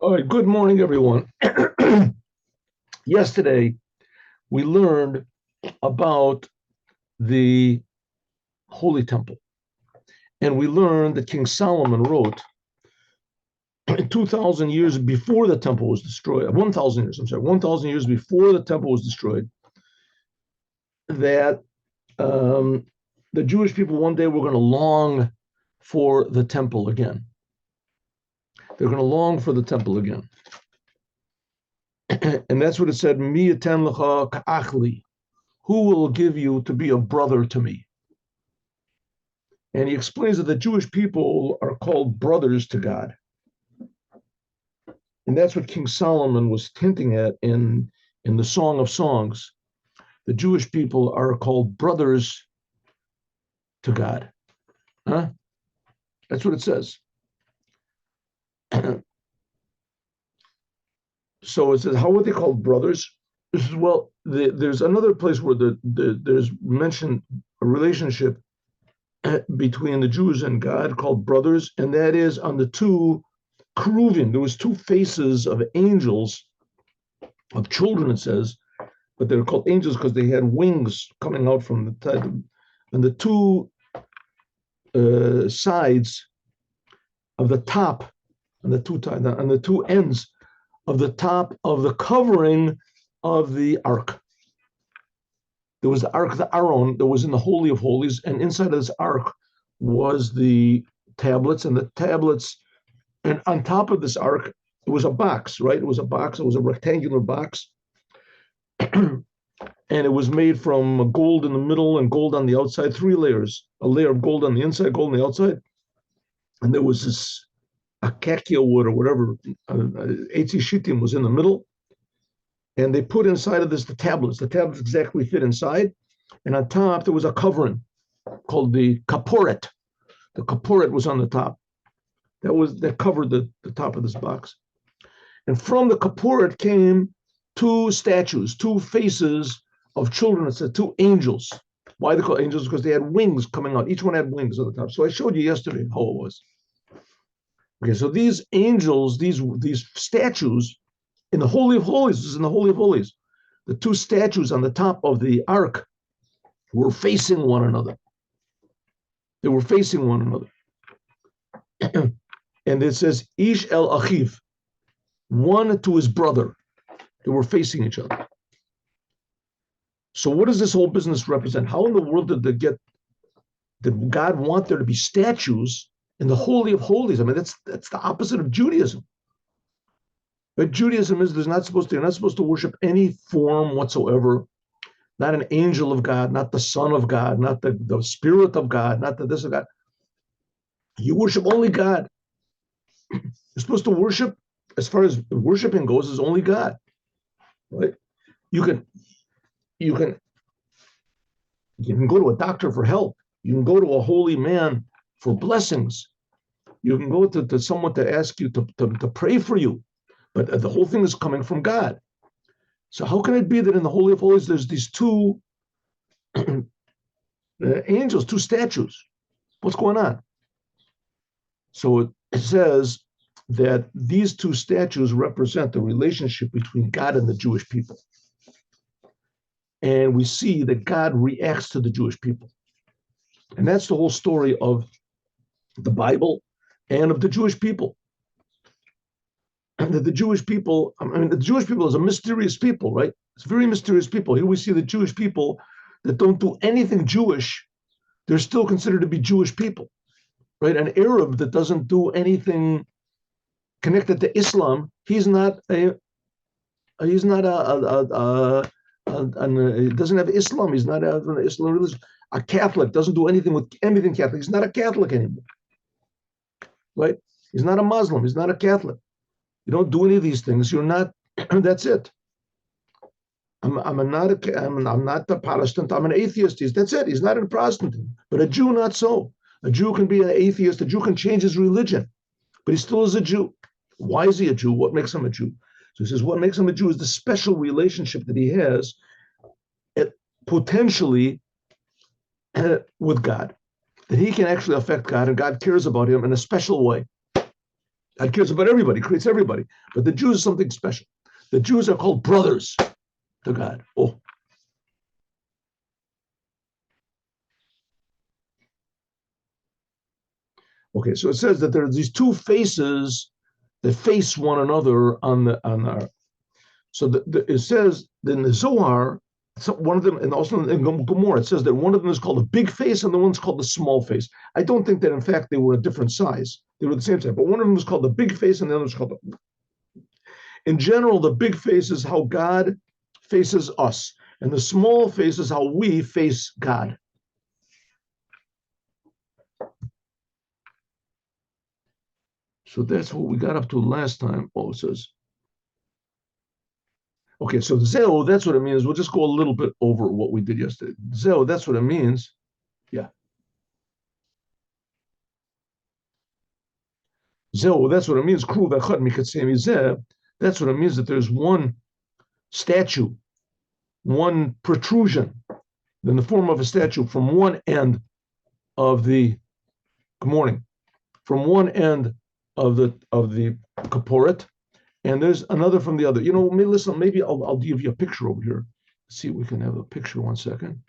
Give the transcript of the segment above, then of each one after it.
All right, good morning, everyone. Yesterday, we learned about the Holy Temple, and we learned that King Solomon wrote 2,000 years before the temple was destroyed, 1,000 years, I'm sorry, 1,000 years before the temple was destroyed, that the Jewish people one day were going to long for the temple again. They're going to long for the temple again. And that's what it said, Mi eten lecha ka'achli. Who will give you to be a brother to me? And he explains that the Jewish people are called brothers to God. And that's what King Solomon was hinting at in the Song of Songs. The Jewish people are called brothers to God. Huh? That's what it says. So it says, how are they called brothers? Well, there's another place where there's mentioned a relationship between the Jews and God called brothers, and that is on the two keruvim. There was two faces of angels, of children, it says, but they were called angels because they had wings coming out from the top. And the two sides of the top, and the two ends of the top of the covering of the ark. There was the Ark of the Aaron that was in the Holy of Holies, and inside of this ark was the tablets, and on top of this ark, it was a box, right? It was a rectangular box, and it was made from gold in the middle and gold on the outside, three layers, a layer of gold on the inside, gold on the outside, and there was this acacia wood or whatever, Eitzi Shittim was in the middle, and they put inside of this the tablets. The tablets exactly fit inside, and on top there was a covering called the kaporet. The kaporet was on the top. That covered the top of this box. And from the kaporet came two statues, two faces of children. It said two angels. Why they call angels? Because they had wings coming out. Each one had wings on the top. So I showed you yesterday how it was. Okay, so these angels, these statues in the Holy of Holies, this is in the Holy of Holies, the two statues on the top of the ark were facing one another. They were facing one another. And it says, Ish el achiv, one to his brother. They were facing each other. So what does this whole business represent? How in the world did God want there to be statues in the Holy of Holies? I mean, that's the opposite of Judaism. But Judaism is you're not supposed to worship any form whatsoever, not an angel of God, not the Son of God, not the Spirit of God, not the this of God. You worship only God. You're supposed to worship, as far as worshiping goes, is only God. Right? You can go to a doctor for help. You can go to a holy man for blessings. You can go to someone to ask you to pray for you. But the whole thing is coming from God. So how can it be that in the Holy of Holies there's these two angels, two statues? What's going on? So it says that these two statues represent the relationship between God and the Jewish people. And we see that God reacts to the Jewish people. And that's the whole story of the Bible and of the Jewish people. And that the Jewish people is a mysterious people, right? It's very mysterious people. Here we see the Jewish people that don't do anything Jewish. They're still considered to be Jewish people, right? An Arab that doesn't do anything connected to Islam, he doesn't have Islam. He's not an Islam religion. A Catholic doesn't do anything with anything Catholic. He's not a Catholic anymore, right? He's not a Muslim. He's not a Catholic. You don't do any of these things. You're not. That's it. I'm not a Protestant. I'm an atheist. That's it. He's not a Protestant. But a Jew, not so. A Jew can be an atheist. A Jew can change his religion, but he still is a Jew. Why is he a Jew? What makes him a Jew? So he says, what makes him a Jew is the special relationship that he has, potentially, with God, that he can actually affect God, and God cares about him in a special way. God cares about everybody, creates everybody. But the Jews are something special. The Jews are called brothers to God. Oh. Okay, so it says that there are these two faces that face one another on our. So it says in the Zohar, one of them, and also in Gomorrah, it says that one of them is called the big face and the one's called the small face. I don't think that in fact they were a different size. They were the same size, but one of them was called the big face and the other was called the. In general, the big face is how God faces us, and the small face is how we face God. So that's what we got up to last time. Oh, it says. Okay, so Zeo, that's what it means. We'll just go a little bit over what we did yesterday. Zeo, that's what it means. Yeah. Zeo, that's what it means. That's what it means that there's one statue, one protrusion in the form of a statue from one end of the, good morning, from one end of the kaporet, and there's another from the other. Listen, maybe I'll give you a picture over here. Let's see if we can have a picture. 1 second.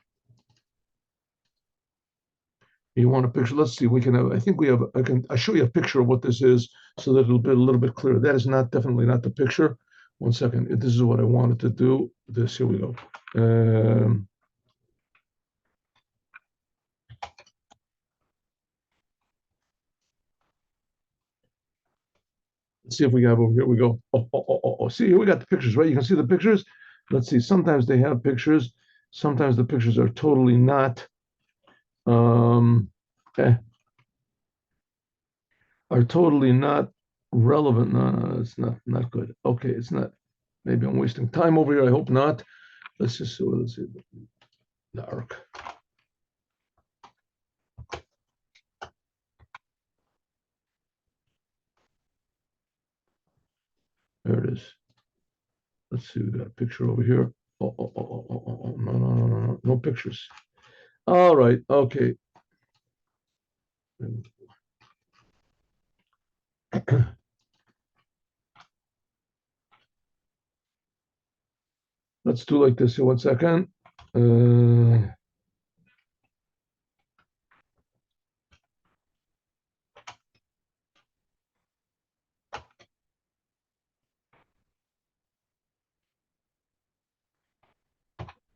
You want a picture? Let's see. We can have. I think we have. I'll show you a picture of what this is, so that it'll be a little bit clearer. That is definitely not the picture. 1 second. This is what I wanted to do. Here we go. Let's see if we have over here. We go. Oh. See, here we got the pictures, right? You can see the pictures. Let's see. Sometimes they have pictures. Sometimes the pictures are totally not. Are totally not relevant. No, it's not good. Okay, it's not. Maybe I'm wasting time over here. I hope not. Let's see the arc. There it is. Let's see. We got a picture over here. Oh. No pictures. All right. Okay. Let's do like this here. 1 second.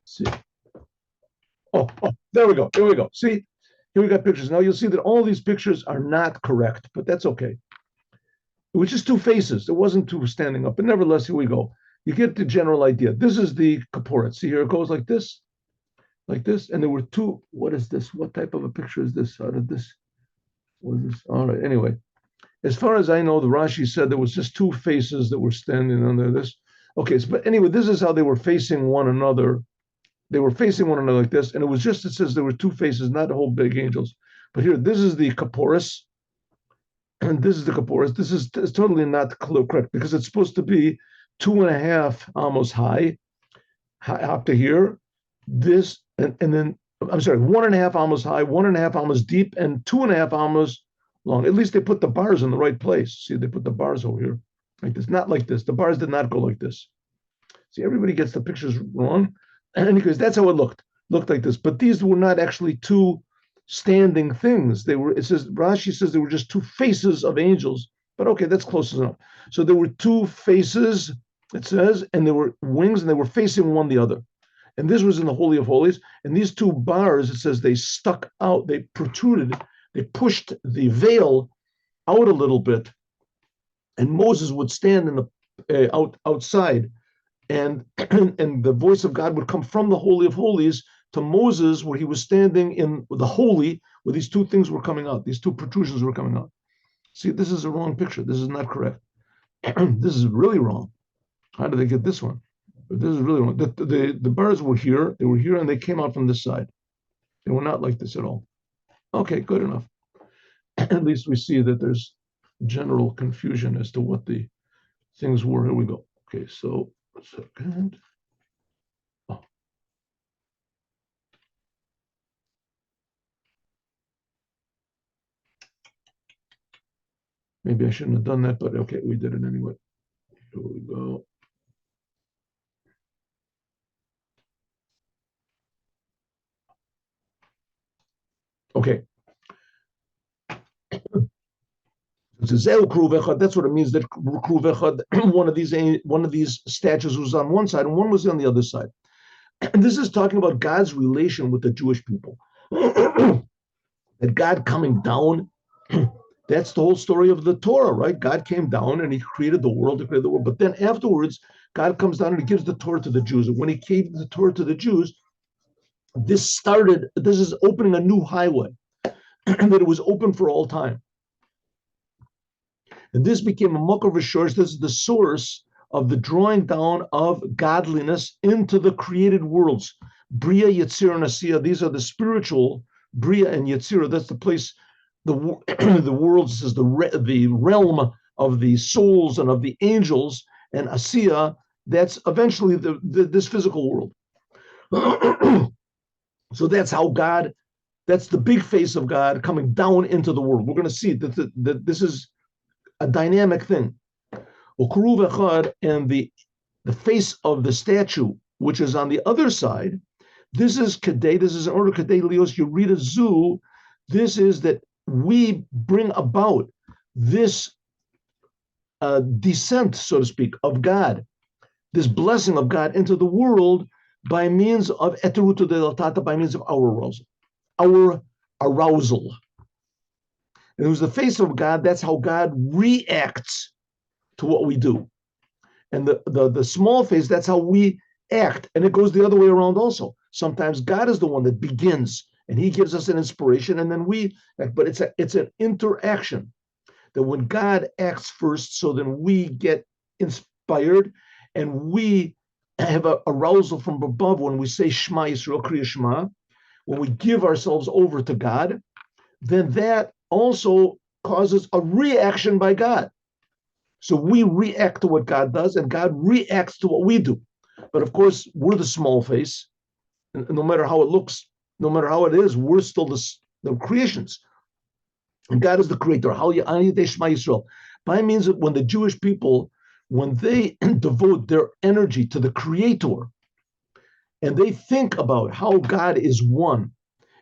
See. Oh, there we go. Here we go. See, here we got pictures. Now you'll see that all these pictures are not correct, but that's okay. It was just two faces. It wasn't two standing up. But nevertheless, here we go. You get the general idea. This is the kaporet. See, here it goes like this. And there were two. What is this? What type of a picture is this? How did this? What is this? All right. Anyway, as far as I know, the Rashi said there was just two faces that were standing under this. Okay, but anyway, this is how they were facing one another. They were facing one another like this, and it says there were two faces, not the whole big angels. But here, this is the kaporis, and this is the kaporis. This is totally not correct because it's supposed to be 2.5 amos high up to here. This and then I'm sorry, 1.5 amos high, 1.5 amos deep, and 2.5 amos long. At least they put the bars in the right place. See, they put the bars over here like this, not like this. The bars did not go like this. See, everybody gets the pictures wrong. And because that's how it looked like this. But these were not actually two standing things. They were. It says Rashi says they were just two faces of angels. But okay, that's close enough. So there were two faces. It says, and there were wings, and they were facing one the other. And this was in the Holy of Holies. And these two bars, it says, they stuck out. They protruded. They pushed the veil out a little bit. And Moses would stand in the outside. And the voice of God would come from the Holy of Holies to Moses, where he was standing in the holy, where these two things were coming out. These two protrusions were coming out. See, this is a wrong picture. This is not correct. This is really wrong. How did they get this one? But this is really wrong. The bars were here. They were here, and they came out from this side. They were not like this at all. Okay, good enough. At least we see that there's general confusion as to what the things were. Here we go. Okay, so. A second. Oh. Maybe I shouldn't have done that, but okay, we did it anyway. Here we go. Okay. That's what it means, that one of these statues was on one side and one was on the other side. And this is talking about God's relation with the Jewish people. That God coming down, that's the whole story of the Torah, right? God came down and he created the world, But then afterwards, God comes down and he gives the Torah to the Jews. And when he gave the Torah to the Jews, this is opening a new highway, that it was open for all time. And this became a Mokar V'Shorsh. This is the source of the drawing down of godliness into the created worlds. Bria, Yetzirah, and Asiya, these are the spiritual, Bria and Yetzirah, that's the place, the worlds is the realm of the souls and of the angels, and Asiya, that's eventually this physical world. So that's how God, that's the big face of God coming down into the world. We're going to see that this is a dynamic thing. And the face of the statue, which is on the other side, this is Kedei, this is in order Kedei Lios, you read a zoo, this is that we bring about this descent, so to speak, of God, this blessing of God into the world by means of Eteruto de Latata, by means of our arousal. And it was the face of God, that's how God reacts to what we do. And the small face, that's how we act. And it goes the other way around also. Sometimes God is the one that begins and he gives us an inspiration and then we act. But it's an interaction, that when God acts first, so then we get inspired and we have a arousal from above when we say Shema Yisrael, Kriya Shema, when we give ourselves over to God, then that also causes a reaction by God. So we react to what God does and God reacts to what we do. But of course, we're the small face. And no matter how it looks, no matter how it is, we're still the creations. And God is the creator. By means of when the Jewish people, when they devote their energy to the creator and they think about how God is one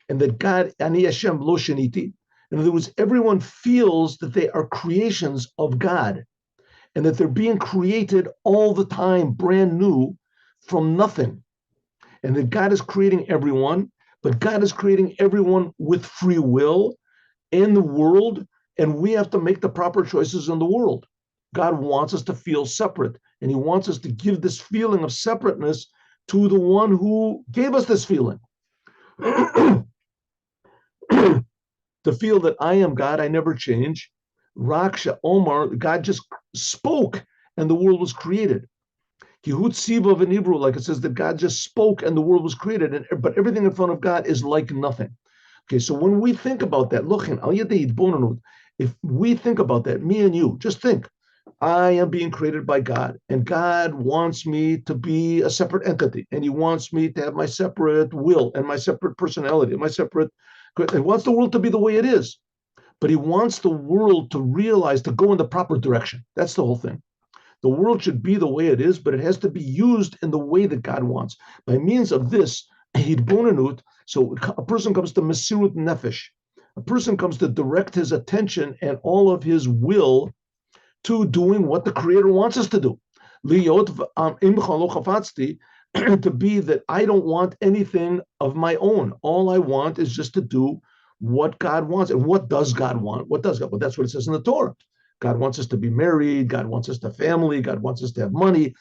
and that God, Ani Hashem lo sheniti, in other words, everyone feels that they are creations of God and that they're being created all the time, brand new, from nothing. And that God is creating everyone, but God is creating everyone with free will in the world, and we have to make the proper choices in the world. God wants us to feel separate, and he wants us to give this feeling of separateness to the one who gave us this feeling. To feel that I am God, I never change. Raksha Omar, God just spoke and the world was created. Kihut Siva in Hebrew, like it says that God just spoke and the world was created, but everything in front of God is like nothing. Okay, so when we think about that, if we think about that, me and you, just think, I am being created by God, and God wants me to be a separate entity, and he wants me to have my separate will and my separate personality, and my separate, he wants the world to be the way it is, but he wants the world to realize, to go in the proper direction. That's the whole thing. The world should be the way it is, but it has to be used in the way that God wants. By means of this, hidbonenut, so a person comes to mesirut nefesh. A person comes to direct his attention and all of his will to doing what the Creator wants us to do. To be that I don't want anything of my own. All I want is just to do what God wants. And what does God want? What does God? Well, that's what it says in the Torah. God wants us to be married. God wants us to have family. God wants us to have money.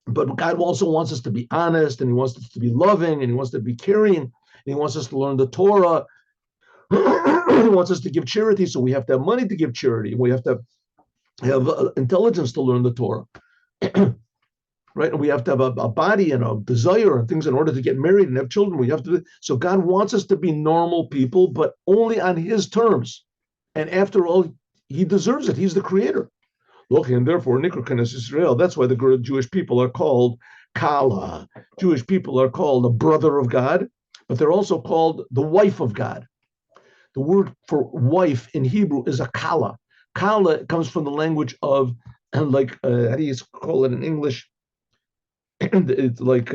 But God also wants us to be honest, and he wants us to be loving, and he wants us to be caring, and he wants us to learn the Torah. He wants us to give charity, so we have to have money to give charity. We have to have intelligence to learn the Torah. Right? And we have to have a body and a desire and things in order to get married and have children. We have to. So God wants us to be normal people, but only on his terms. And after all, he deserves it. He's the creator. Look, and therefore, Nikrokenes Israel, that's why the Jewish people are called Kala. Jewish people are called the brother of God, but they're also called the wife of God. The word for wife in Hebrew is a Kala. Kala comes from the language of, like, how do you call it in English? It's like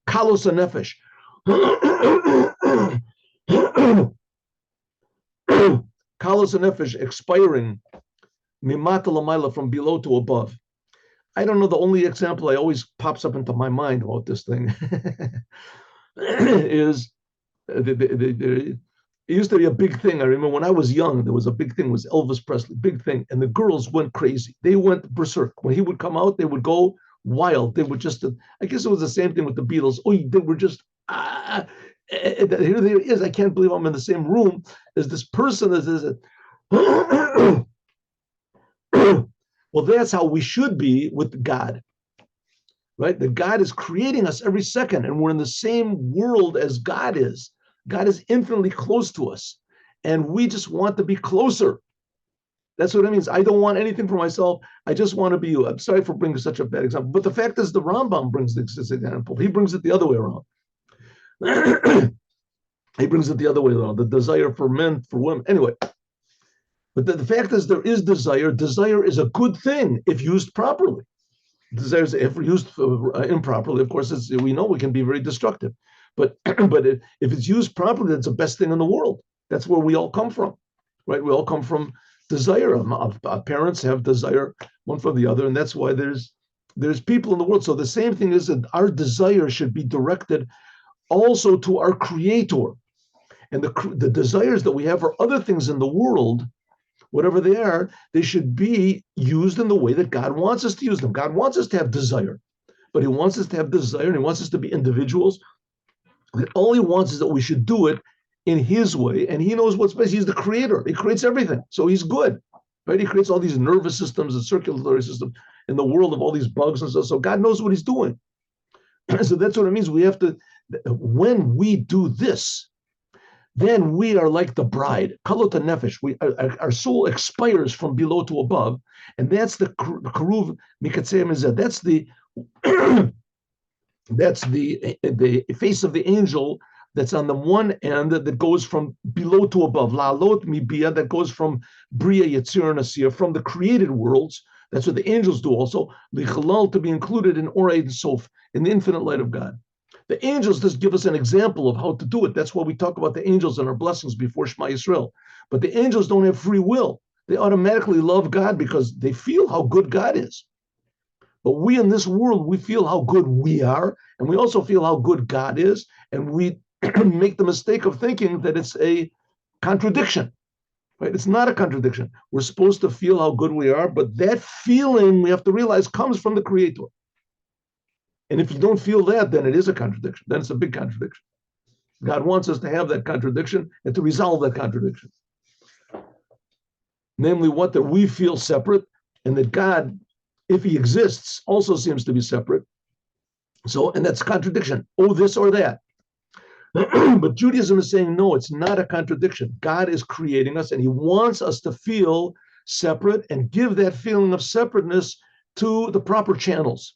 kalos nefesh. Kalos nefesh, expiring, mimata lamayla, from below to above. I don't know. The only example that always pops up into my mind about this thing is it used to be a big thing. I remember when I was young, there was a big thing, was Elvis Presley, big thing. And the girls went crazy. They went berserk. When he would come out, they would go wild. They would just, I guess it was the same thing with the Beatles. Oh, they were just, here there is. I can't believe I'm in the same room as this person. Well, that's how we should be with God, right? That God is creating us every second, and we're in the same world as God is. God is infinitely close to us, and we just want to be closer. That's what it means. I don't want anything for myself. I just want to be you. I'm sorry for bringing such a bad example, but the fact is, the Rambam brings this example. He brings it the other way around. He brings it the other way around. The desire for men, for women. Anyway, but the fact is, there is desire. Desire is a good thing if used properly. Desires, if used improperly, of course, we know we can be very destructive. But if it's used properly, that's the best thing in the world. That's where we all come from, right? We all come from desire. Our parents have desire one for the other, and that's why there's people in the world. So the same thing is that our desire should be directed also to our Creator, and the desires that we have for other things in the world, whatever they are, they should be used in the way that God wants us to use them. God wants us to have desire, but He wants us to have desire, and He wants us to be individuals. And all He wants is that we should do it in His way, and He knows what's best. He's the Creator. He creates everything, so He's good, right? He creates all these nervous systems and circulatory systems in the world of all these bugs and stuff. So God knows what He's doing. So that's what it means. We have to, when we do this, then we are like the bride, kalot nefesh. Our soul expires from below to above, and that's the karuv mikatzei mizeh. That's the that's the face of the angel that's on the one end that goes from below to above. La'alot mibia, that goes from bria, yetzir, and asir, from the created worlds. That's what the angels do also. Lichalal, to be included in Or Ein Sof, in the infinite light of God. The angels just give us an example of how to do it. That's why we talk about the angels and our blessings before Shema Yisrael. But the angels don't have free will. They automatically love God because they feel how good God is. But we in this world, we feel how good we are, and we also feel how good God is, and we make the mistake of thinking that it's a contradiction. Right? It's not a contradiction. We're supposed to feel how good we are, but that feeling, we have to realize, comes from the Creator. And if you don't feel that, then it is a contradiction. Then it's a big contradiction. God wants us to have that contradiction and to resolve that contradiction. Namely, what? That we feel separate, and that God, if He exists, also seems to be separate. So, and that's a contradiction. Oh, this or that. But Judaism is saying, no, it's not a contradiction. God is creating us, and He wants us to feel separate and give that feeling of separateness to the proper channels.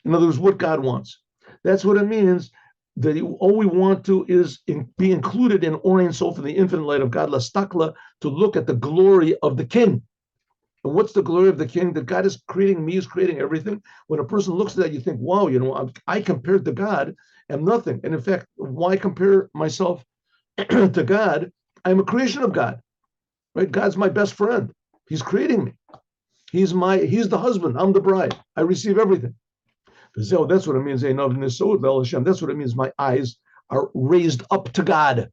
In other words, what God wants. That's what it means, that all we want to is be included in Or Ein Sof, in the infinite light of God, Lastakla, to look at the glory of the King. And what's the glory of the King? That God is creating me, is creating everything. When a person looks at that, you think, wow, I compared to God am nothing. And in fact, why compare myself to God? I'm a creation of God, right? God's my best friend. He's creating me. He's the husband. I'm the bride. I receive everything. That's what it means. That's what it means. My eyes are raised up to God.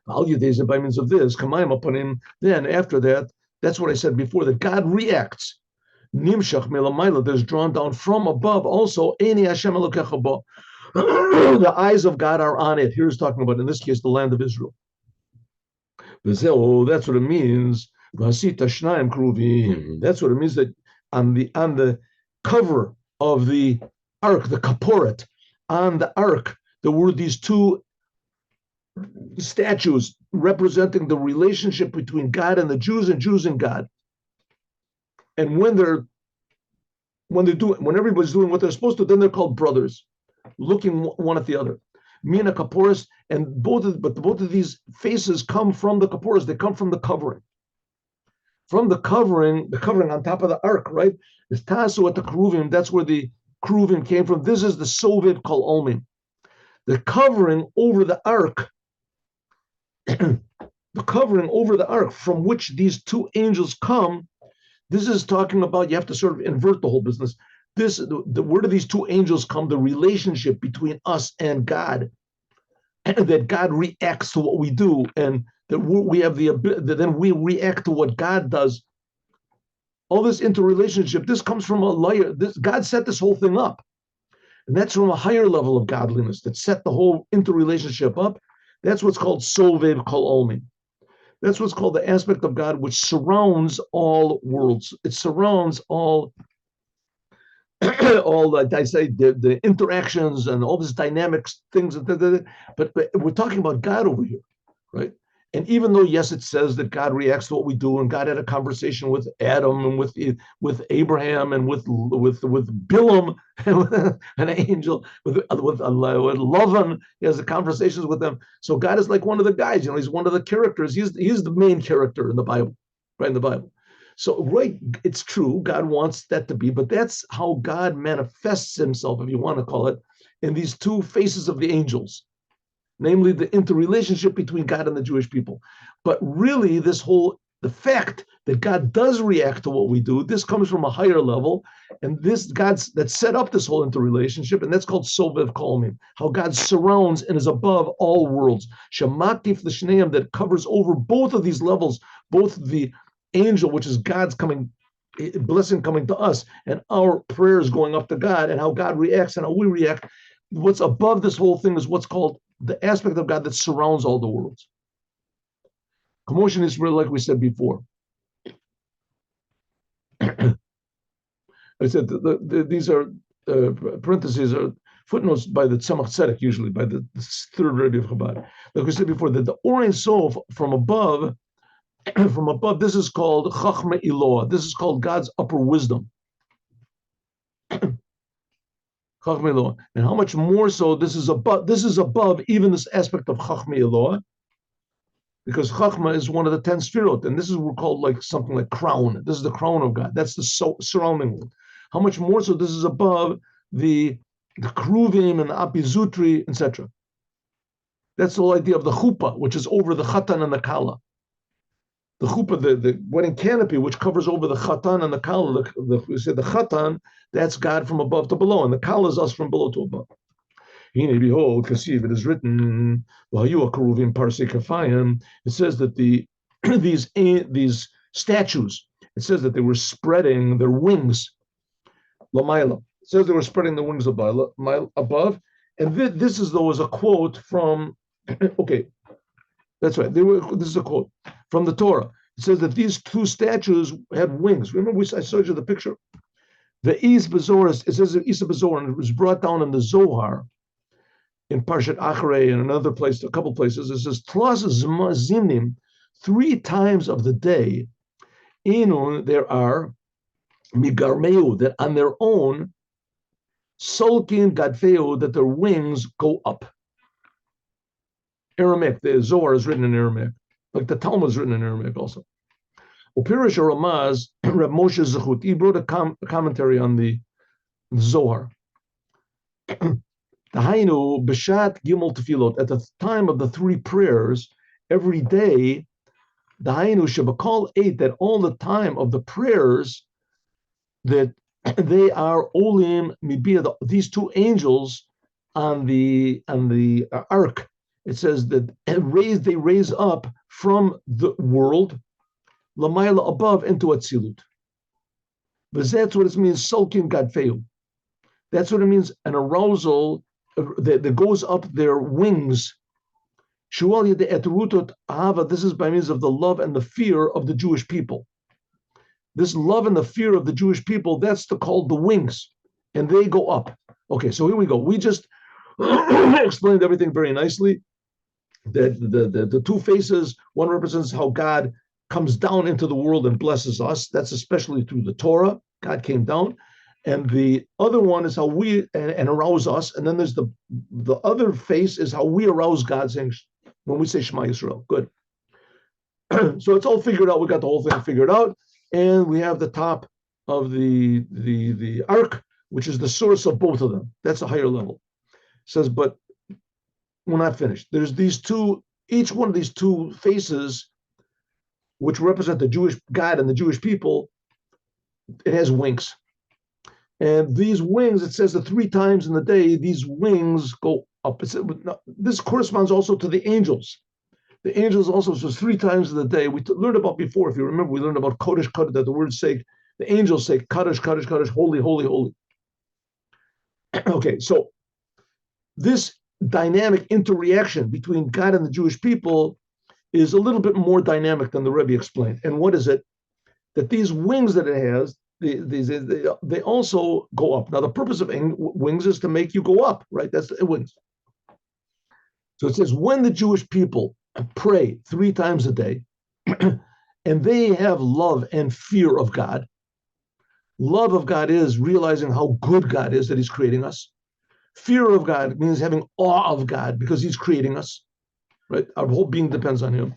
By means of this, upon Him. Then after that, that's what I said before, that God reacts. Nimshach melamayla, there's drawn down from above also. Eini Hashem Elokecha bo. The eyes of God are on it. Here's talking about, in this case, the land of Israel. That's what it means. That's what it means, that on the cover of the ark, the kaporet, on the ark, there were these two statues representing the relationship between God and the Jews, and Jews and God. And when everybody's doing what they're supposed to, then they're called brothers, looking one at the other. mina kaporis, and both of these faces come from the kaporis. They come from the covering. From the covering on top of the ark, right? Is tasu at the keruvim. That's where the keruvim came from. This is the soviv kol olmim. The covering over the ark, the covering over the ark from which these two angels come. This is talking about, you have to sort of invert the whole business. Where do these two angels come? The relationship between us and God, and that God reacts to what we do, and that we have the ability, that then we react to what God does. All this interrelationship, this comes from a layer. God set this whole thing up. And that's from a higher level of godliness that set the whole interrelationship up. That's what's called Sovev Kol Olmin. That's what's called the aspect of God which surrounds all worlds. It surrounds all the interactions and all these dynamics things. But we're talking about God over here, right? And even though, yes, it says that God reacts to what we do, and God had a conversation with Adam and with Abraham and with Bilam, an angel, with Lavan, he has the conversations with them. So God is like one of the guys, he's one of the characters. He's the main character in the Bible, right? In the Bible. So, right, it's true, God wants that to be, but that's how God manifests himself, if you want to call it, in these two faces of the angels. Namely, the interrelationship between God and the Jewish people. But really, the fact that God does react to what we do, this comes from a higher level, and that set up this whole interrelationship, and that's called Sovev Kolmim, how God surrounds and is above all worlds. Shematif l'shneim, that covers over both of these levels, both the angel, which is God's blessing coming to us, and our prayers going up to God, and how God reacts and how we react. What's above this whole thing is what's called the aspect of God that surrounds all the worlds. Commotion is really, like we said before. I said these are parentheses are footnotes by the Tzemach Tzedek, usually by the third Rebbe of Chabad. Like we said before, that the Or Ein Sof from above, this is called Chachma Eloah. This is called God's upper wisdom. And how much more so this is above even this aspect of Chachma Eloah, because Chachma is one of the 10 Sfirot, and this is called like something like crown. This is the crown of God. That's the surrounding world. How much more so this is above the Kruvim and the Apizutri, etc. That's the whole idea of the chuppah, which is over the Chatan and the Kala. The chuppah, the wedding canopy, which covers over the Chatan and the Kala. We say the Chatan, that's God from above to below, and the Kala is us from below to above. Behold, Kasiv, it is written, it says that these statues, it says that they were spreading their wings, Lamaila. It says they were spreading their wings above, and this is though is a quote from, okay, that's right. This is a quote from the Torah. It says that these two statues had wings. Remember, I showed you the picture. The Is Bezoris, it says Isa Bezor, and it was brought down in the Zohar, in Parshat Acharei and another place, a couple places. It says Tlas Zimnim, 3 times of the day. Inun, there are Migarmeu, that on their own, Solkin Gadfeu, that their wings go up. Aramaic, the Zohar is written in Aramaic, like the Talmud is written in Aramaic also. Upirish Ramaz, Reb Moshe Zechut, he wrote a commentary on the Zohar. The Hainu B'shat Gimel Tefillot, at the time of the 3 prayers, every day, the Hainu Shebakal 8, that all the time of the prayers, that they are Olim Mibia, these 2 angels on the ark. It says that they raise up from the world, Lamaila above, into Atzilut. But that's what it means, Sulkin Gadfeu. That's what it means, an arousal that goes up their wings. This is by means of the love and the fear of the Jewish people. This love and the fear of the Jewish people, that's called the wings, and they go up. Okay, so here we go. We just explained everything very nicely. The 2 faces, one represents how God comes down into the world and blesses us. That's especially through the Torah. God came down. And the other one is how we and arouse us. And then there's the other face is how we arouse God, saying when we say Shema Yisrael. Good. So it's all figured out. We got the whole thing figured out, and we have the top of the ark, which is the source of both of them. That's a higher level. It says, but we're not finished. There's these two. Each one of these two faces, which represent the Jewish God and the Jewish people, it has wings. And these wings, it says that 3 times in the day, these wings go up. This corresponds also to the angels. The angels also says 3 times in the day. We learned about before, if you remember, we learned about Kodesh, Kodesh, that the words say, the angels say, Kodesh, Kodesh, Kodesh, holy, holy, holy. Okay, so this dynamic interreaction between God and the Jewish people is a little bit more dynamic than the Rebbe explained. And what is it? That these wings that it has, they also go up. Now, the purpose of wings is to make you go up, right? That's the wings. So it says, when the Jewish people pray 3 times a day, and they have love and fear of God. Love of God is realizing how good God is that he's creating us. Fear of God means having awe of God because he's creating us, right? Our whole being depends on him.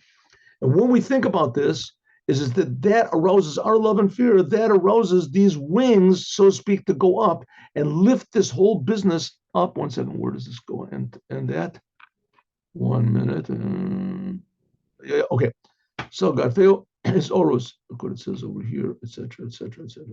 And when we think about this, is that arouses our love and fear, that arouses these wings, so to speak, to go up and lift this whole business up. 1 second, where does this go? And that? 1 minute. Yeah, okay. So Gartheo is Oros, look what it says over here, etc., etc., etc.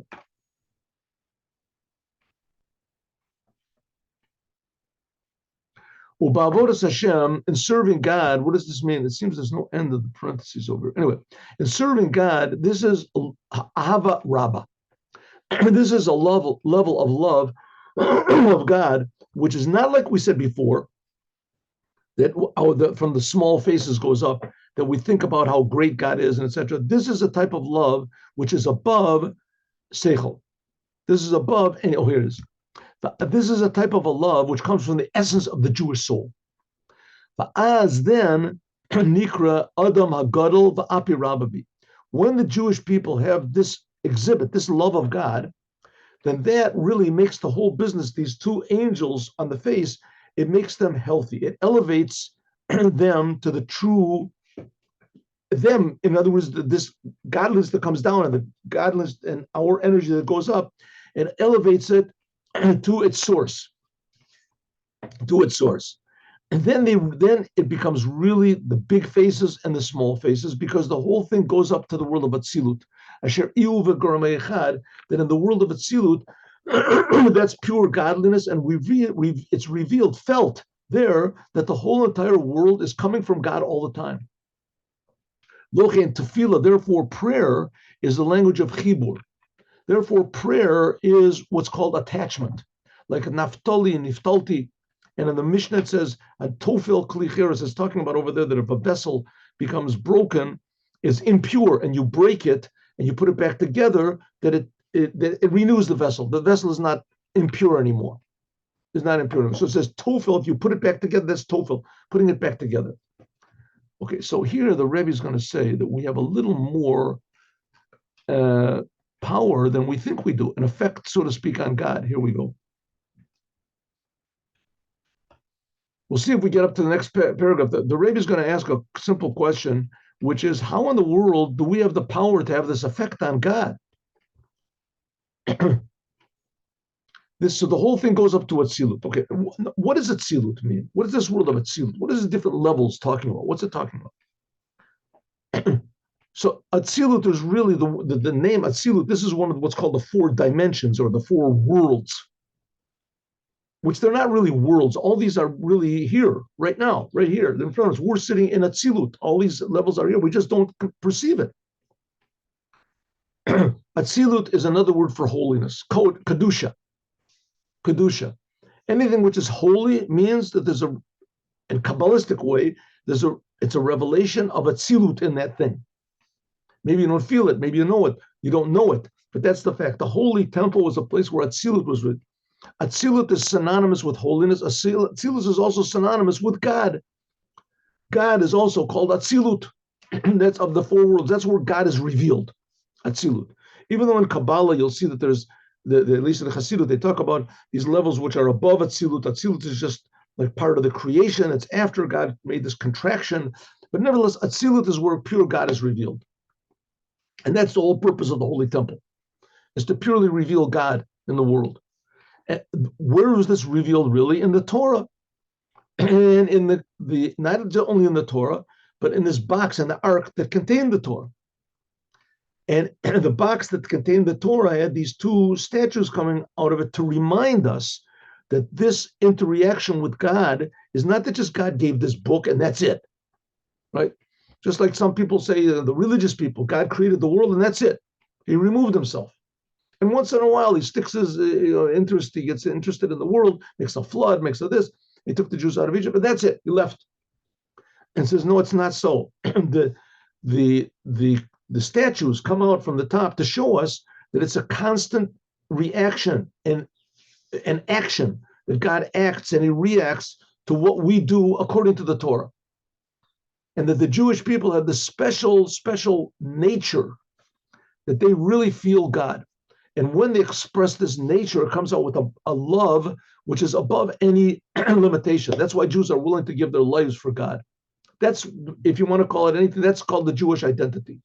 Ubavodas Hashem, in serving God, what does this mean? It seems there's no end of the parentheses over here. Anyway, in serving God, this is Ahava Rabbah. This is a level of love of God, which is not like we said before, that from the small faces goes up, that we think about how great God is, and etc. This is a type of love which is above seichel. This is above, and here it is. This is a type of a love which comes from the essence of the Jewish soul. As then, nikra adam hagadol va'api rababi. When the Jewish people have this exhibit, this love of God, then that really makes the whole business, these 2 angels on the face, it makes them healthy. It elevates them to the true them. In other words, this godliness that comes down and the godliness and our energy that goes up, it elevates it to its source. And then it becomes really the big faces and the small faces, because the whole thing goes up to the world of Atzilut. Asher that in the world of Atzilut, that's pure godliness, and it's revealed, felt there, that the whole entire world is coming from God all the time. Lochen tefillah, therefore prayer is the language of chibur. Therefore prayer is what's called attachment, like naftali and niftalti. And in the Mishnah it says, tofel klicheres is talking about over there that if a vessel becomes broken, is impure, and you break it and you put it back together, that it renews the vessel. The vessel is not impure anymore. It's not impure anymore. So it says tofel, if you put it back together, that's tofel, putting it back together. Okay, so here the Rebbe is going to say that we have a little more power than we think we do, an effect, so to speak, on God. Here we go. We'll see if we get up to the next paragraph. The Rebbe is going to ask a simple question, which is, how in the world do we have the power to have this effect on God? So the whole thing goes up to Atzilut. Okay, what does Atzilut mean? What is this world of Atzilut? What is the different levels talking about? What's it talking about? So Atzilut is really the name Atzilut. This is one of what's called the 4 dimensions, or the 4 worlds, which they're not really worlds. All these are really here, right now, right here in front of us. We're sitting in Atzilut. All these levels are here. We just don't perceive it. Atzilut is another word for holiness, Kedusha. Kedusha. Anything which is holy means that there's in Kabbalistic way, it's a revelation of Atzilut in that thing. Maybe you don't feel it, maybe you know it, you don't know it, but that's the fact. The holy temple was a place where Atzilut was written. Atzilut is synonymous with holiness. Atzilut is also synonymous with God. God is also called Atzilut. That's of the 4 worlds. That's where God is revealed. Atzilut. Even though in Kabbalah you'll see that there's at least in the Chassidut, they talk about these levels which are above Atzilut. Atzilut is just like part of the creation. It's after God made this contraction. But nevertheless, Atzilut is where pure God is revealed. And that's the whole purpose of the Holy Temple, is to purely reveal God in the world. And where was this revealed really? In the Torah. And in the not only in the Torah, but in this box in the ark that contained the Torah. And the box that contained the Torah had these two statues coming out of it to remind us that this interaction with God is not that just God gave this book and that's it, right? Just like some people say, the religious people, God created the world and that's it. He removed himself. And once in a while, he sticks his interest, he gets interested in the world, makes a flood, makes a this. He took the Jews out of Egypt, but that's it. He left. And says, no, it's not so. the statues come out from the top to show us that it's a constant reaction and an action, that God acts and he reacts to what we do according to the Torah. And that the Jewish people have this special nature that they really feel God. And when they express this nature, it comes out with a love which is above any limitation. That's why Jews are willing to give their lives for God. That's, if you want to call it anything, that's called the Jewish identity.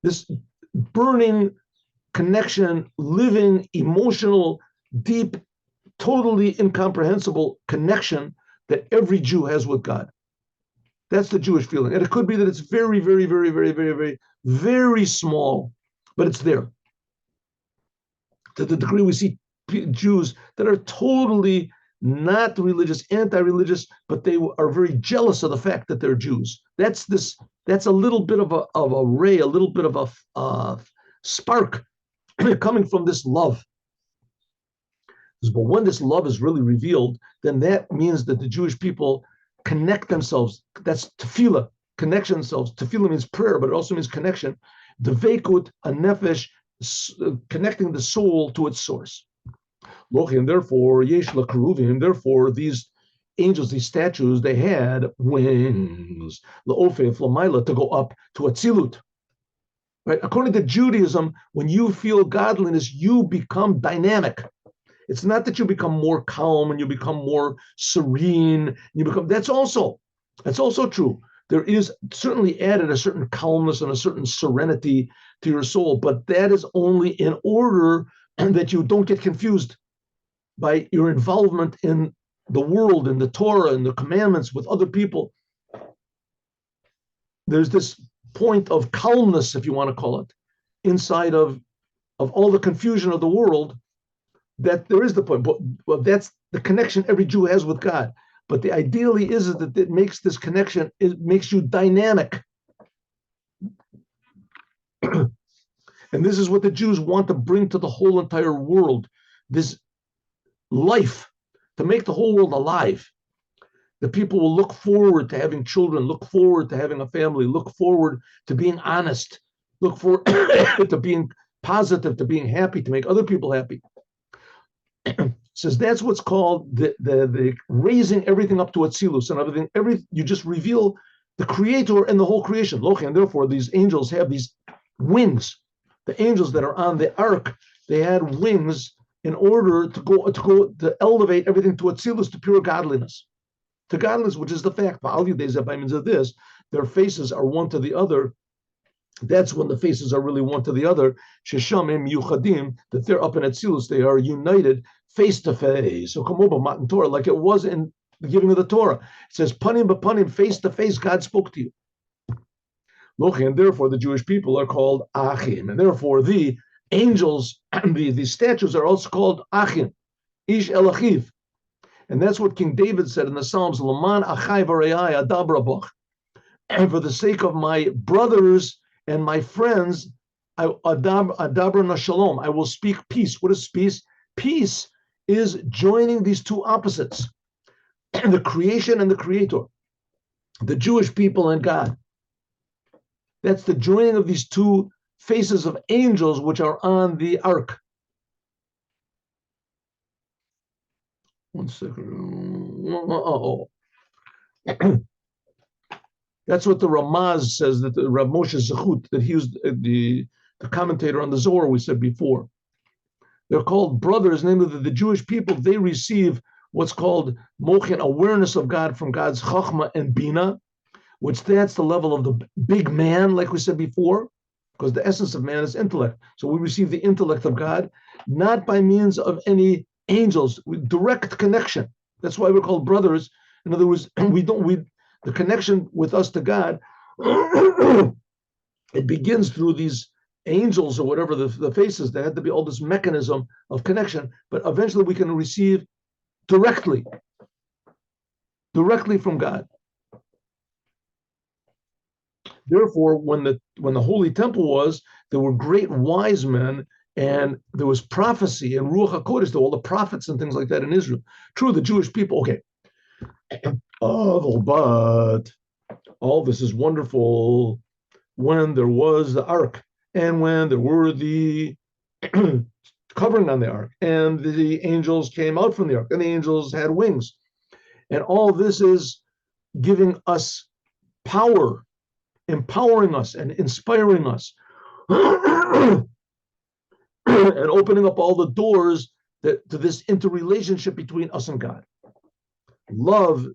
This burning connection, living, emotional, deep, totally incomprehensible connection that every Jew has with God. That's the Jewish feeling. And it could be that it's very, very, very, very, very, very, very small, but it's there. To the degree we see Jews that are totally not religious, anti-religious, but they are very jealous of the fact that they're Jews. That's a little bit of a ray, a little bit of a spark coming from this love. But when this love is really revealed, then that means that the Jewish people connect themselves. That's tefillah, connection themselves. Tefillah means prayer, but it also means connection. The veikut, a nefesh, connecting the soul to its source. And therefore, yesh lakaruvim, therefore, these angels, these statues, they had wings, la'ofef, la'maila, to go up to Atzilut. Right? According to Judaism, when you feel godliness, you become dynamic. It's not that you become more calm and you become more serene. That's also true. There is certainly added a certain calmness and a certain serenity to your soul, but that is only in order that you don't get confused by your involvement in the world, in the Torah, and the commandments with other people. There's this point of calmness, if you want to call it, inside of all the confusion of the world, that there is the point. But that's the connection every Jew has with God. But the ideally is that it makes this connection, it makes you dynamic. And this is what the Jews want to bring to the whole entire world, this life, to make the whole world alive. The people will look forward to having children, look forward to having a family, look forward to being honest, look forward to being positive, to being happy, to make other people happy. Says that's what's called the raising everything up to Atzilus and everything. You just reveal the Creator and the whole creation. And therefore, these angels have these wings. The angels that are on the ark, they had wings in order to elevate everything to Atzilus, to pure godliness. To godliness, which is the fact, by means of this, their faces are one to the other. That's when the faces are really one to the other. Sheshamim yuchadim, that they're up in Atzilus, they are united face to face. So come over Matan Torah, like it was in the giving of the Torah. It says panim b'panim, face to face, God spoke to you. And therefore the Jewish people are called achim, and therefore the angels, the statues are also called achim, ish el achiv. And that's what King David said in the Psalms, Laman achai v're'ai adabra bach. And for the sake of my brothers and my friends, adabra na shalom, I will speak peace. What is peace? Peace is joining these two opposites, the creation and the creator, the Jewish people and God. That's the joining of these two faces of angels which are on the ark. One second. That's what the Ramaz says, that the Rav Moshe Zechut, that he used the the commentator on the Zohar we said before. They're called brothers, namely the Jewish people. They receive what's called mochin, awareness of God from God's chachma and bina, which that's the level of the big man, like we said before, because the essence of man is intellect. So we receive the intellect of God, not by means of any angels, with direct connection. That's why we're called brothers. In other words, the connection with us to God, it begins through these angels or whatever the faces. There had to be all this mechanism of connection, but eventually we can receive directly from God. Therefore, when the Holy Temple was, there were great wise men, and there was prophecy and Ruach HaKodesh, all the prophets and things like that in Israel. True, the Jewish people, okay. Oh, but all this is wonderful when there was the ark, and when there were the covering on the ark, and the angels came out from the ark, and the angels had wings. And all this is giving us power, empowering us and inspiring us, and opening up all the doors to this interrelationship between us and God. Love,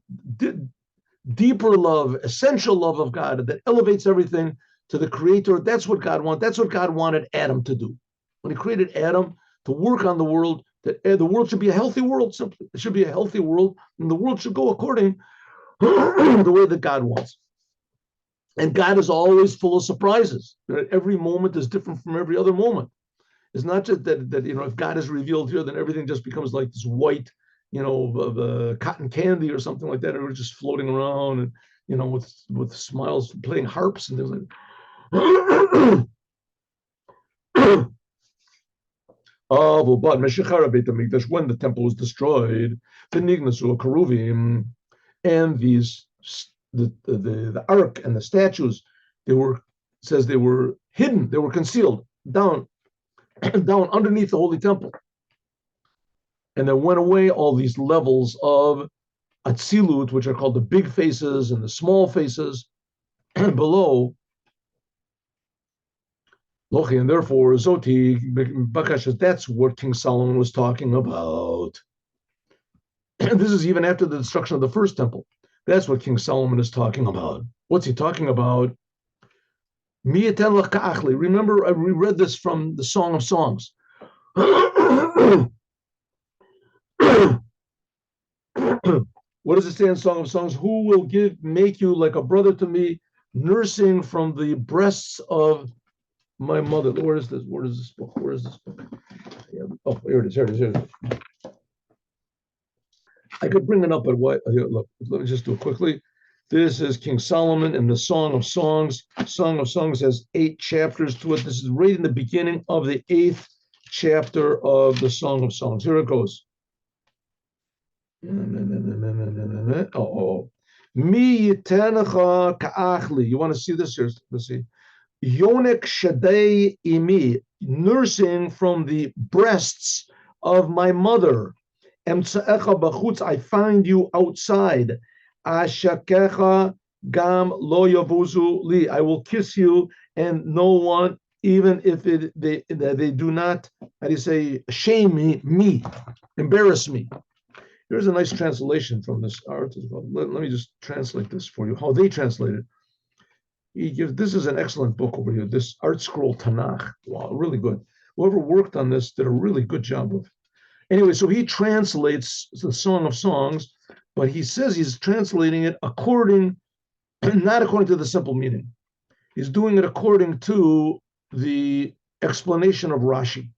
deeper love, essential love of God that elevates everything to the Creator. That's what God wants. That's what God wanted Adam to do. When He created Adam to work on the world, that the world should be a healthy world, simply. It should be a healthy world, and the world should go according the way that God wants. And God is always full of surprises. Every moment is different from every other moment. It's not just that if God is revealed here, then everything just becomes like this white, cotton candy or something like that. Or just floating around and with smiles, playing harps and things like that. But when the temple was destroyed, the Nignasu Keruvim and these the ark and the statues, they were hidden, they were concealed down underneath the holy temple. And there went away all these levels of Atzilut, which are called the big faces and the small faces below. And therefore, Zoti Bakasha, that's what King Solomon was talking about. And this is even after the destruction of the first temple. That's what King Solomon is talking about. What's he talking about? Remember, we read this from the Song of Songs. What does it say in Song of Songs? Who will make you like a brother to me, nursing from the breasts of my mother? Where is this? Where is this book? Where is this book? Oh, here it is. Here it is. I could bring it up, but what? Here, look, let me just do it quickly. This is King Solomon in the Song of Songs. Song of Songs has 8 chapters to it. This is right in the beginning of the 8th chapter of the Song of Songs. Here it goes. Mi yitenecha ka'achli. You want to see this? Here, let's see. Yonek shadei imi, nursing from the breasts of my mother. Emtsaecha b'chutz, I find you outside. Ashakecha gam lo yavuzu li, I will kiss you, and no one, even if they do not, how do you say, shame me, embarrass me. Here's a nice translation from this art as well. Let me just translate this for you, how they translate it. This is an excellent book over here, this Art Scroll Tanakh. Wow, really good. Whoever worked on this did a really good job of it. Anyway, so he translates the Song of Songs, but he says he's translating it not according to the simple meaning. He's doing it according to the explanation of Rashi.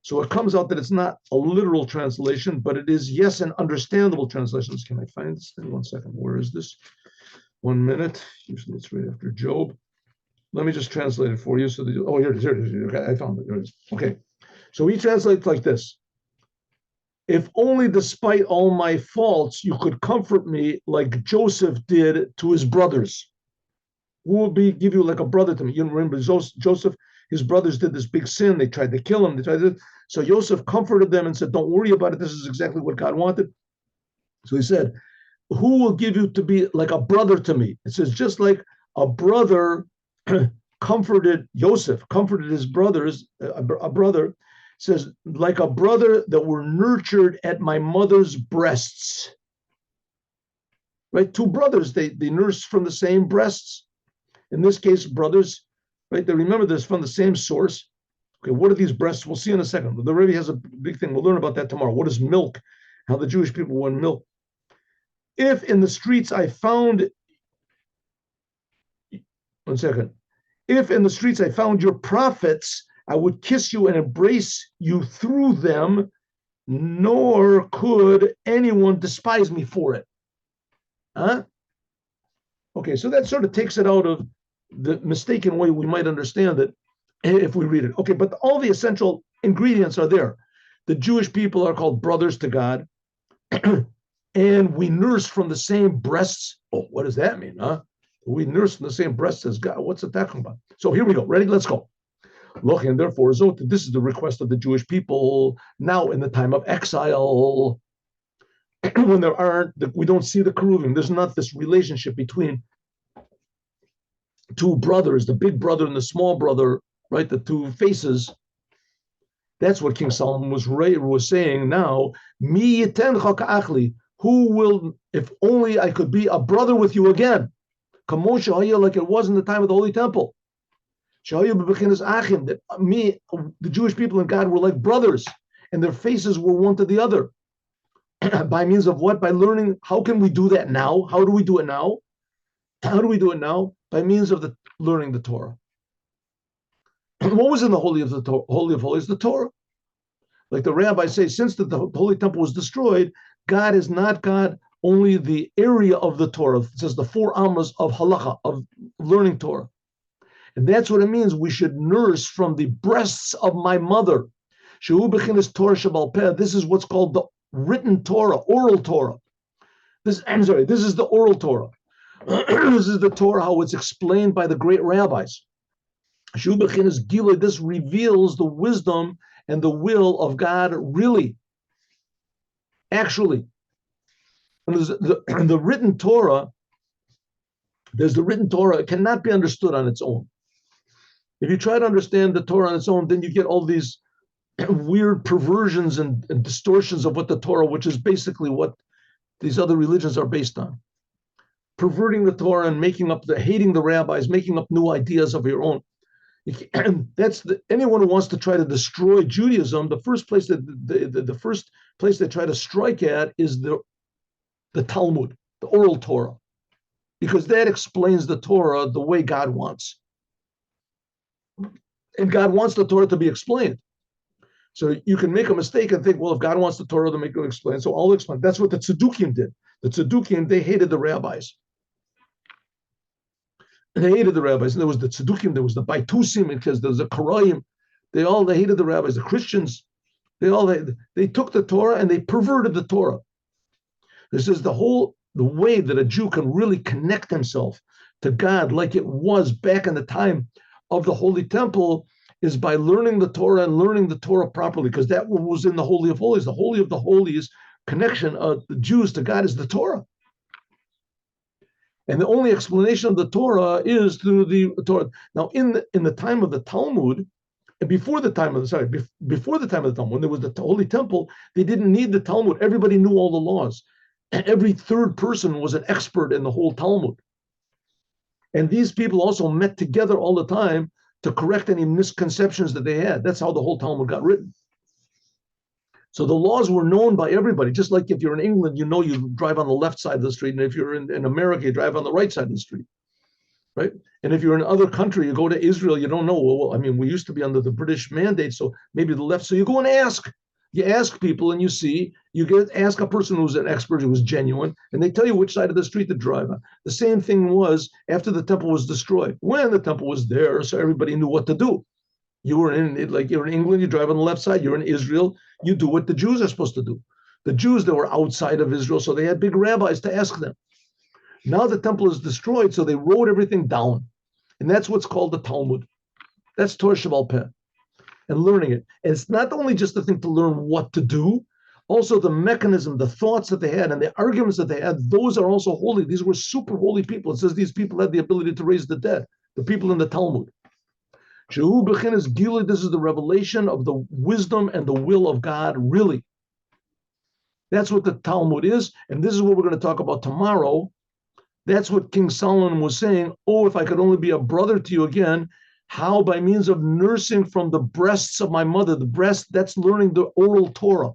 So it comes out that it's not a literal translation, but it is, yes, an understandable translation. Can I find this thing? 1 second. Where is this? 1 minute. Usually it's right after Job. Let me just translate it for you. Here it is. Okay, I found it. There it is. Okay. So he translates like this. If only despite all my faults, you could comfort me like Joseph did to his brothers. Who will give you like a brother to me? You remember Joseph, his brothers did this big sin. They tried to kill him. So Joseph comforted them and said, don't worry about it. This is exactly what God wanted. So he said, who will give you to be like a brother to me? It says, just like a brother comforted Yosef, comforted his brothers, a brother, says, like a brother that were nurtured at my mother's breasts. Right? Two brothers, they nursed from the same breasts. In this case, brothers, right? They remember this from the same source. Okay, what are these breasts? We'll see in a second. The Rebbe has a big thing. We'll learn about that tomorrow. What is milk? How the Jewish people want milk. If in the streets I found, one second. If in the streets I found your prophets, I would kiss you and embrace you through them, nor could anyone despise me for it. Huh? Okay, so that sort of takes it out of the mistaken way we might understand it if we read it. Okay, but all the essential ingredients are there. The Jewish people are called brothers to God, and we nurse from the same breasts. Oh, what does that mean, huh? We nurse from the same breasts as God. What's it talking about? So here we go. Ready? Let's go. Look, and therefore, this is the request of the Jewish people now in the time of exile, when we don't see the Keruvim. There's not this relationship between two brothers, the big brother and the small brother, right? The two faces. That's what King Solomon was saying now. Mi yiten achli. Who will, if only I could be a brother with you again, like it was in the time of the Holy Temple. That me, the Jewish people and God were like brothers, and their faces were one to the other. By means of what? By learning. How can we do that now? How do we do it now? How do we do it now? By means of learning the Torah. What was in the Holy of Holies? The Torah. Like the rabbis say, since the Holy Temple was destroyed, God is not God only the area of the Torah. It says the 4 amas of halacha, of learning Torah. And that's what it means. We should nurse from the breasts of my mother. This is what's called the written Torah, oral Torah. This is the oral Torah. This is the Torah, how it's explained by the great rabbis. This reveals the wisdom and the will of God really, actually. And the written Torah, there's the written Torah, it cannot be understood on its own. If you try to understand the Torah on its own, then you get all these weird perversions and distortions of what the Torah, which is basically what these other religions are based on. Perverting the Torah and hating the rabbis, making up new ideas of your own. And that's anyone who wants to try to destroy Judaism, the first place they try to strike at is the Talmud, the oral Torah, because that explains the Torah the way God wants. And God wants the Torah to be explained. So you can make a mistake and think, well, if God wants the Torah to make it explain, so I'll explain. That's what the Tzaddukim did. The Tzaddukim, they hated the rabbis. And they hated the rabbis. And there was the Tzaddukim, there was the Baitusim, because there was the Karayim. They hated the rabbis. The Christians, they took the Torah and they perverted the Torah. This is the way that a Jew can really connect himself to God like it was back in the time of the Holy Temple is by learning the Torah and learning the Torah properly, because that was in the Holy of Holies. The Holy of the Holies connection of the Jews to God is the Torah. And the only explanation of the Torah is through the Torah. Now, in the time of the Talmud, before the time of the Talmud, when there was the Holy Temple, they didn't need the Talmud. Everybody knew all the laws. And every third person was an expert in the whole Talmud. And these people also met together all the time to correct any misconceptions that they had. That's how the whole Talmud got written. So the laws were known by everybody. Just like if you're in England, you drive on the left side of the street. And if you're in America, you drive on the right side of the street, right? And if you're in another country, you go to Israel, you don't know. Well, I mean, we used to be under the British mandate, so maybe the left. So you go and ask. You ask people and ask a person who's an expert, who was genuine, and they tell you which side of the street to drive on. The same thing was after the temple was destroyed. When the temple was there, so everybody knew what to do. You're in England, you drive on the left side. You're in Israel, you do what the Jews are supposed to do. The Jews that were outside of Israel, so they had big rabbis to ask them. Now the temple is destroyed, so they wrote everything down. And that's what's called the Talmud. That's Torah Sheba'al Peh. And learning it. And it's not only just the thing to learn what to do, also the mechanism, the thoughts that they had and the arguments that they had, those are also holy. These were super holy people. It says these people had the ability to raise the dead, the people in the Talmud. Shehu b'chinas gilui, this is the revelation of the wisdom and the will of God, really. That's what the Talmud is, and this is what we're going to talk about tomorrow. That's what King Solomon was saying. Oh, if I could only be a brother to you again, how? By means of nursing from the breasts of my mother. The breast, that's learning the oral Torah.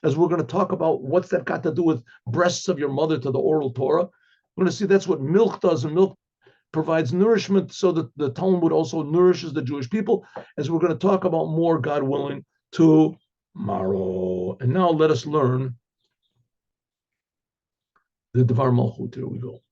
As we're going to talk about what's that got to do with breasts of your mother to the oral Torah. We're going to see that's what milk does, and milk provides nourishment so that the Talmud also nourishes the Jewish people, as we're going to talk about more, God willing, tomorrow. And now let us learn the Devar Malchut. Here we go.